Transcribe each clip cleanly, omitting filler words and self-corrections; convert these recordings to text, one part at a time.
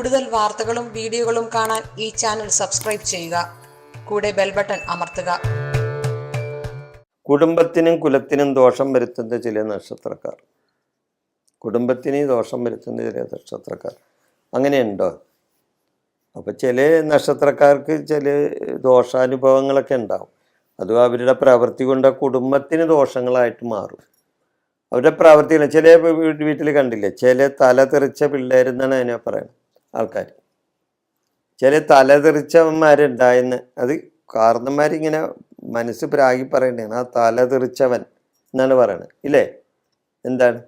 കൂടുതൽ വാർത്തകളും വീഡിയോകളും കാണാൻ ഈ ചാനൽ സബ്സ്ക്രൈബ് ചെയ്യുക. കൂടെ ബെൽ ബട്ടൺ അമർത്തുക. കുടുംബത്തിനും കുലത്തിനും ദോഷം വരുത്തുന്ന ചില നക്ഷത്രക്കാർ. കുടുംബത്തിന് ദോഷം വരുത്തുന്ന ചില നക്ഷത്രക്കാർ അങ്ങനെയുണ്ടോ? അപ്പോൾ ചില നക്ഷത്രക്കാർക്ക് ചില ദോഷാനുഭവങ്ങളൊക്കെ ഉണ്ടാവും. അതും അവരുടെ പ്രവൃത്തി കൊണ്ട് കുടുംബത്തിന് ദോഷങ്ങളായിട്ട് മാറും. അവരുടെ പ്രവൃത്തികൾ ചില വീട്ടിൽ കണ്ടില്ലേ, ചില തലതെറിച്ച പിള്ളേരെന്നാണ് അതിനെ പറയുന്നത് ആൾക്കാർ. ചില തലതെറിച്ചവന്മാരുണ്ടായെന്ന്, അത് കാരണന്മാരിങ്ങനെ മനസ്സ് പ്രാഗി പറയണതാണ്. ആ തലതെറിച്ചവൻ എന്നാണ് പറയണത് ഇല്ലേ? എന്താണ്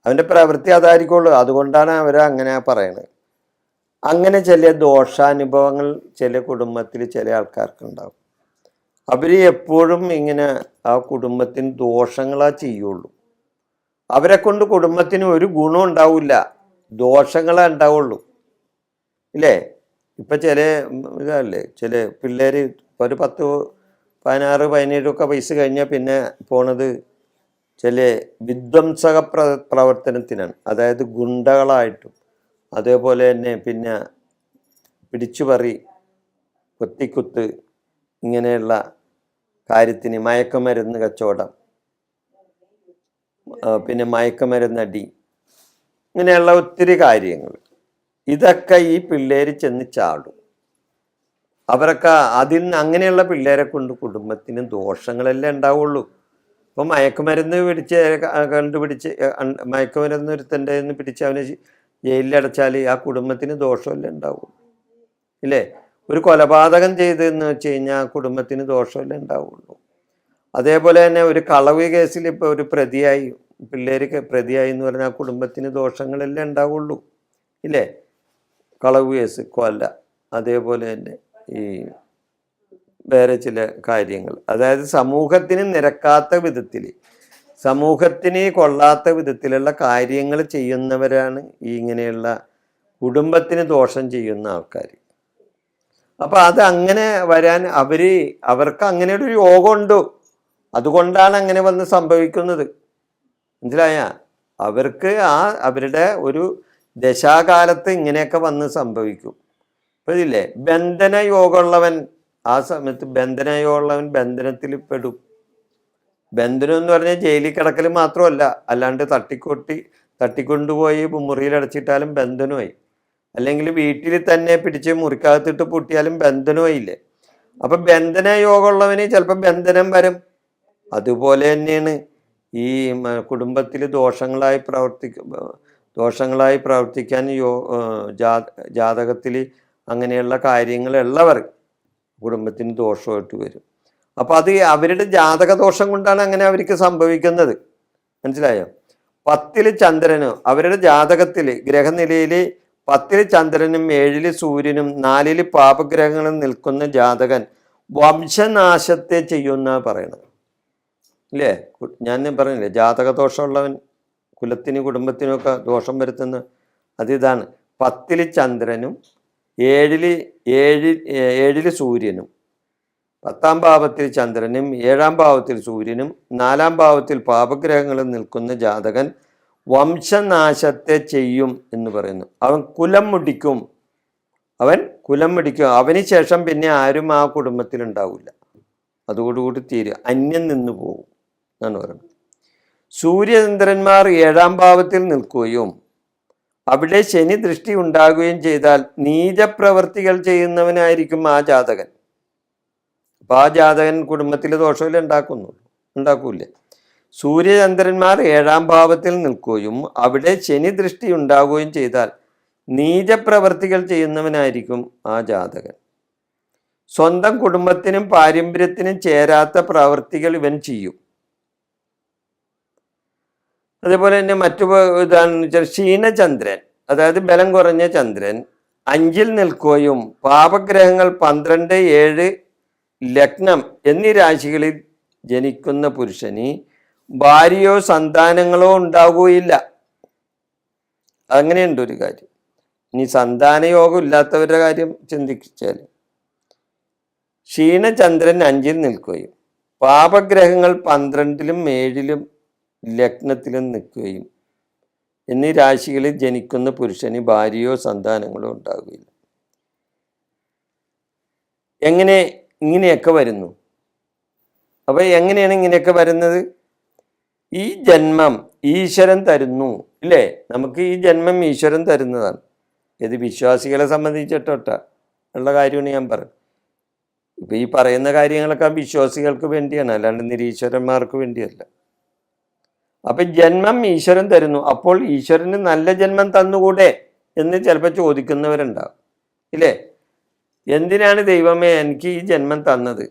അവൻ്റെ പ്രവൃത്തി അതായിരിക്കുള്ളൂ, അതുകൊണ്ടാണ് അവരങ്ങനെ പറയണത്. അങ്ങനെ ചില ദോഷാനുഭവങ്ങൾ ചില കുടുംബത്തിൽ ചില ആൾക്കാർക്കുണ്ടാവും. അവർ എപ്പോഴും ഇങ്ങനെ ആ കുടുംബത്തിന് ദോഷങ്ങളാ ചെയ്യുള്ളൂ. അവരെ കൊണ്ട് കുടുംബത്തിന് ഒരു ഗുണം ഉണ്ടാവില്ല, ദോഷങ്ങളേ ഉണ്ടാവുള്ളൂ ഇല്ലേ? ഇപ്പം ചില ഇതല്ലേ, ചില പിള്ളേർ ഒരു 10, 16, 17 വയസ്സ് കഴിഞ്ഞാൽ പിന്നെ പോണത് ചില വിധ്വംസക പ്രവർത്തനത്തിനാണ്. അതായത് ഗുണ്ടകളായിട്ടും അതേപോലെ തന്നെ പിന്നെ പിടിച്ചുപറി, കൊത്തിക്കുത്ത്, ഇങ്ങനെയുള്ള കാര്യത്തിന്, മയക്കുമരുന്ന് കച്ചവടം, പിന്നെ മയക്കുമരുന്നടി, ഇങ്ങനെയുള്ള ഒത്തിരി കാര്യങ്ങൾ. ഇതൊക്കെ ഈ പിള്ളേർ ചെന്ന് ചാടും. അവരൊക്കെ അങ്ങനെയുള്ള പിള്ളേരെ കൊണ്ട് കുടുംബത്തിന് ദോഷങ്ങളെല്ലാം ഉണ്ടാവുള്ളൂ. ഇപ്പം മയക്കുമരുന്ന് കണ്ടുപിടിച്ച് മയക്കുമരുന്ന് ഒരുത്തൻ്റെ നിന്ന് പിടിച്ച് അവനെ ജയിലിലടച്ചാൽ ആ കുടുംബത്തിന് ദോഷമല്ലേ ഉണ്ടാവുള്ളൂ ഇല്ലേ? ഒരു കൊലപാതകം ചെയ്തെന്ന് വെച്ച് കഴിഞ്ഞാൽ ആ കുടുംബത്തിന് ദോഷമല്ലേ ഉണ്ടാവുള്ളൂ. അതേപോലെ തന്നെ ഒരു കളവ് കേസിൽ ഇപ്പോൾ ഒരു പ്രതിയായി, പിള്ളേർക്ക് പ്രതിയായി എന്ന് പറഞ്ഞാൽ ആ കുടുംബത്തിന് ദോഷങ്ങളെല്ലാം ഉണ്ടാവുള്ളൂ ഇല്ലേ? കളവ് കേസ്, കൊല, അതേപോലെ തന്നെ ഈ വേറെ ചില കാര്യങ്ങൾ, അതായത് സമൂഹത്തിന് നിരക്കാത്ത വിധത്തിൽ, സമൂഹത്തിന് കൊള്ളാത്ത വിധത്തിലുള്ള കാര്യങ്ങൾ ചെയ്യുന്നവരാണ് ഈ ഇങ്ങനെയുള്ള കുടുംബത്തിന് ദോഷം ചെയ്യുന്ന ആൾക്കാർ. അപ്പം അത് അങ്ങനെ വരാൻ അവർക്ക് അങ്ങനെ ഒരു യോഗമുണ്ട്. അതുകൊണ്ടാണ് അങ്ങനെ വന്ന് സംഭവിക്കുന്നത്. മനസ്സിലായ? അവർക്ക് അവരുടെ ഒരു ദശാകാലത്ത് ഇങ്ങനെയൊക്കെ വന്ന് സംഭവിക്കും. ഇപ്പം ഇതില്ലേ, ബന്ധന യോഗമുള്ളവൻ ആ സമയത്ത് ബന്ധനയോഗമുള്ളവൻ ബന്ധനത്തിൽ പെടും. ബന്ധനം എന്ന് പറഞ്ഞാൽ ജയിലിൽ കിടക്കൽ മാത്രമല്ല, അല്ലാണ്ട് തട്ടിക്കൊണ്ടുപോയി മുറിയിലടച്ചിട്ടാലും ബന്ധനമായി, അല്ലെങ്കിൽ വീട്ടിൽ തന്നെ പിടിച്ച് മുറിക്കകത്തിട്ട് പൂട്ടിയാലും ബന്ധനമായില്ലേ? അപ്പം ബന്ധന യോഗമുള്ളവന് ചിലപ്പോൾ ബന്ധനം വരും. അതുപോലെ തന്നെയാണ് ഈ കുടുംബത്തിൽ ദോഷങ്ങളായി പ്രവർത്തിക്കാൻ ജാതകത്തിൽ അങ്ങനെയുള്ള കാര്യങ്ങളുള്ളവർ കുടുംബത്തിന് ദോഷമായിട്ട് വരും. അപ്പോൾ അത് അവരുടെ ജാതകദോഷം കൊണ്ടാണ് അങ്ങനെ അവർക്ക് സംഭവിക്കുന്നത്. മനസ്സിലായോ? 10 ചന്ദ്രനും അവരുടെ ജാതകത്തിൽ ഗ്രഹനിലയിൽ 10 ചന്ദ്രനും 7 സൂര്യനും 4 പാപഗ്രഹങ്ങളും നിൽക്കുന്ന ജാതകൻ വംശനാശത്തെ ചെയ്യുന്ന പറയണത് ഇല്ലേ? ഞാൻ പറഞ്ഞില്ലേ, ജാതകദോഷമുള്ളവൻ കുലത്തിന് കുടുംബത്തിനുമൊക്കെ ദോഷം വരുത്തുന്ന അതിതാണ്. 10 ചന്ദ്രനും 7 സൂര്യനും, 10ാം ഭാവത്തിൽ ചന്ദ്രനും 7ാം ഭാവത്തിൽ സൂര്യനും 4ാം ഭാവത്തിൽ പാപഗ്രഹങ്ങളും നിൽക്കുന്ന ജാതകൻ വംശനാശത്തെ ചെയ്യും എന്ന് പറയുന്നു. അവൻ കുലം മുടിക്കും. അവന് ശേഷം പിന്നെ ആരും ആ കുടുംബത്തിൽ ഉണ്ടാവില്ല. അതോടുകൂടി തീരുക, അന്യം നിന്ന് പോകും എന്നാണ് പറയുന്നത്. സൂര്യചന്ദ്രന്മാർ 7ാം ഭാവത്തിൽ നിൽക്കുകയും അവിടെ ശനി ദൃഷ്ടി ഉണ്ടാകുകയും ചെയ്താൽ നീചപ്രവർത്തികൾ ചെയ്യുന്നവനായിരിക്കും ആ ജാതകൻ. അപ്പം ആ ജാതകൻ കുടുംബത്തിൽ ദോഷമില്ല ഉണ്ടാക്കൂല്ലേ? സൂര്യചന്ദ്രന്മാർ 7ാം ഭാവത്തിൽ നിൽക്കുകയും അവിടെ ശനി ദൃഷ്ടി ഉണ്ടാകുകയും ചെയ്താൽ നീചപ്രവർത്തികൾ ചെയ്യുന്നവനായിരിക്കും ആ ജാതകൻ. സ്വന്തം കുടുംബത്തിനും പാരമ്പര്യത്തിനും ചേരാത്ത പ്രവർത്തികൾ ഇവൻ ചെയ്യും. അതേപോലെ തന്നെ മറ്റു ഇതാണെന്ന് വെച്ചാൽ ക്ഷീണചന്ദ്രൻ, അതായത് ബലം കുറഞ്ഞ ചന്ദ്രൻ 5ൽ നിൽക്കുകയും പാപഗ്രഹങ്ങൾ 12, 7, ലഗ്നം എന്നീ രാശികളിൽ ജനിക്കുന്ന പുരുഷന് ഭാര്യയോ സന്താനങ്ങളോ ഉണ്ടാവുകയില്ല. അങ്ങനെയുണ്ട് ഒരു കാര്യം. ഇനി സന്താനയോഗം ഇല്ലാത്തവരുടെ കാര്യം ചിന്തിച്ചാൽ, ക്ഷീണചന്ദ്രൻ 5ൽ നിൽക്കുകയും പാപഗ്രഹങ്ങൾ 12ലും 7ലും ലഗ്നത്തിലും നിൽക്കുകയും എന്നീ രാശികളിൽ ജനിക്കുന്ന പുരുഷന് ഭാര്യയോ സന്താനങ്ങളോ ഉണ്ടാവുകയില്ല. എങ്ങനെ ഇങ്ങനെയൊക്കെ വരുന്നു? അപ്പോൾ എങ്ങനെയാണ് ഇങ്ങനെയൊക്കെ വരുന്നത്? ഈ ജന്മം ഈശ്വരൻ തരുന്നു, ഇല്ലേ? നമുക്ക് ഈ ജന്മം ഈശ്വരൻ തരുന്നതാണ്. ഇത് വിശ്വാസികളെ സംബന്ധിച്ചിട്ടൊട്ട ഉള്ള കാര്യമാണ് ഞാൻ പറയുന്നത്. ഇപ്പം ഈ പറയുന്ന കാര്യങ്ങളൊക്കെ വിശ്വാസികൾക്ക് വേണ്ടിയാണ്, അല്ലാണ്ട് നിരീശ്വരന്മാർക്ക് വേണ്ടിയല്ല. അപ്പം ജന്മം ഈശ്വരൻ തരുന്നു. അപ്പോൾ ഈശ്വരന് നല്ല ജന്മം തന്നുകൂടെ എന്ന് ചിലപ്പോൾ ചോദിക്കുന്നവരുണ്ടാവും, ഇല്ലേ? എന്തിനാണ് ദൈവമേ എനിക്ക് ഈ ജന്മം തന്നത്?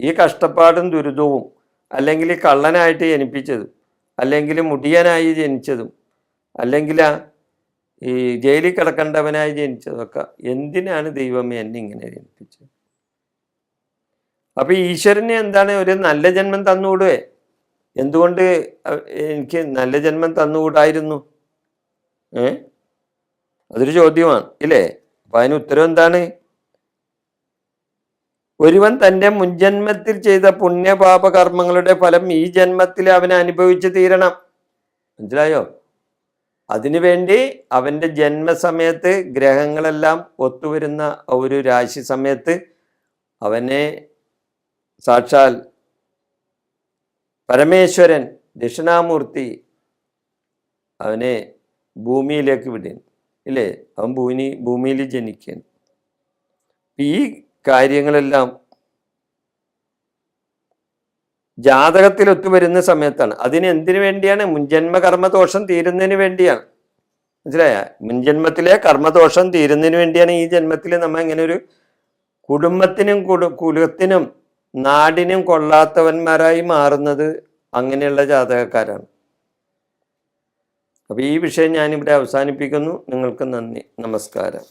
ഈ കഷ്ടപ്പാടും ദുരിതവും, അല്ലെങ്കിൽ കള്ളനായിട്ട് ജനിപ്പിച്ചതും, അല്ലെങ്കിൽ മുടിയനായി ജനിച്ചതും, അല്ലെങ്കിൽ ഈ ജയിലിൽ കിടക്കേണ്ടവനായി ജനിച്ചതൊക്കെ എന്തിനാണ് ദൈവമേ എന്നെ ഇങ്ങനെ ജനിപ്പിച്ചത്? അപ്പം ഈശ്വരന് എന്താണ് ഒരു നല്ല ജന്മം തന്നുകൂടുവേ? എന്തുകൊണ്ട് എനിക്ക് നല്ല ജന്മം തന്നുകൂടായിരുന്നു? അതൊരു ചോദ്യമാണ്, ഇല്ലേ? അപ്പം അതിന് ഉത്തരം എന്താണ്? ഒരുവൻ തൻ്റെ മുൻജന്മത്തിൽ ചെയ്ത പുണ്യപാപ കർമ്മങ്ങളുടെ ഫലം ഈ ജന്മത്തിൽ അവൻ അനുഭവിച്ച് തീരണം. മനസ്സിലായോ? അതിനുവേണ്ടി അവൻ്റെ ജന്മസമയത്ത് ഗ്രഹങ്ങളെല്ലാം ഒത്തുവരുന്ന ഒരു രാശി സമയത്ത് അവനെ സാക്ഷാൽ പരമേശ്വരൻ ദക്ഷിണാമൂർത്തി അവനെ ഭൂമിയിലേക്ക് വിടുന്നു, ഇല്ലേ? അവൻ ഭൂമിയിൽ ജനിക്കുകയാണ്. ഈ കാര്യങ്ങളെല്ലാം ജാതകത്തിൽ ഒത്തുവരുന്ന സമയത്താണ്. അതിന് എന്തിനു വേണ്ടിയാണ്? മുൻജന്മ കർമ്മദോഷം തീരുന്നതിന് വേണ്ടിയാണ്. മനസ്സിലായ? മുൻജന്മത്തിലെ കർമ്മദോഷം തീരുന്നതിന് വേണ്ടിയാണ് ഈ ജന്മത്തിൽ നമ്മൾ ഇങ്ങനെ ഒരു കുടുംബത്തിനും കുലത്തിനും നാടിനും കൊള്ളാത്തവന്മാരായി മാറുന്നത് അങ്ങനെയുള്ള ജാതകക്കാരാണ്. അപ്പോൾ ഈ വിഷയം ഞാനിവിടെ അവസാനിപ്പിക്കുന്നു. നിങ്ങൾക്ക് നന്ദി, നമസ്കാരം.